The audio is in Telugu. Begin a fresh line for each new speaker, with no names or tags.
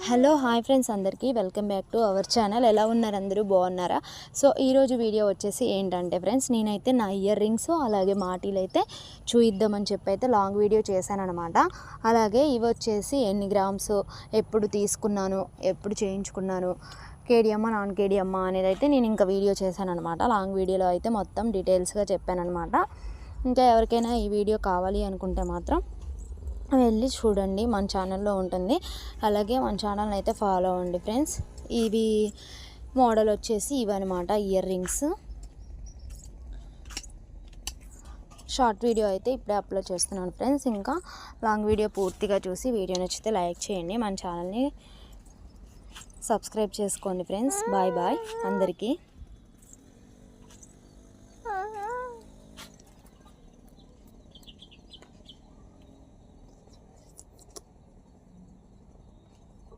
హలో హాయ్ ఫ్రెండ్స్, అందరికీ welcome back to our channel. ఎలా ఉన్నారు? అందరూ బాగున్నారా? సో ఈరోజు వీడియో వచ్చేసి ఏంటంటే ఫ్రెండ్స్, నేనైతే నా ఇయర్ రింగ్స్ అలాగే మాటీలు అయితే చూయిద్దామని చెప్పి అయితే లాంగ్ వీడియో చేశానమాట. అలాగే ఇవి వచ్చేసి ఎన్ని గ్రామ్స్, ఎప్పుడు తీసుకున్నాను, ఎప్పుడు చేయించుకున్నాను, కేడియమ్మ నాన్ కేడియమ్మ అనేది అయితే నేను ఇంకా వీడియో చేశానమాట. లాంగ్ వీడియోలో అయితే మొత్తం డీటెయిల్స్గా చెప్పానమాట. ఇంకా ఎవరికైనా ఈ వీడియో కావాలి అనుకుంటే మాత్రం వెళ్ళి చూడండి, మన ఛానల్లో ఉంటుంది. అలాగే మన ఛానల్ని అయితే ఫాలో అవ్వండి ఫ్రెండ్స్. ఇవి మోడల్ వచ్చేసి ఇవన్నమాట, ఇయర్ రింగ్స్. షార్ట్ వీడియో అయితే ఇప్పుడే అప్లోడ్ చేస్తున్నాను ఫ్రెండ్స్. ఇంకా లాంగ్ వీడియో పూర్తిగా చూసి వీడియో నచ్చితే లైక్ చేయండి, మన ఛానల్ని సబ్స్క్రైబ్ చేసుకోండి ఫ్రెండ్స్. బాయ్ బాయ్ అందరికీ.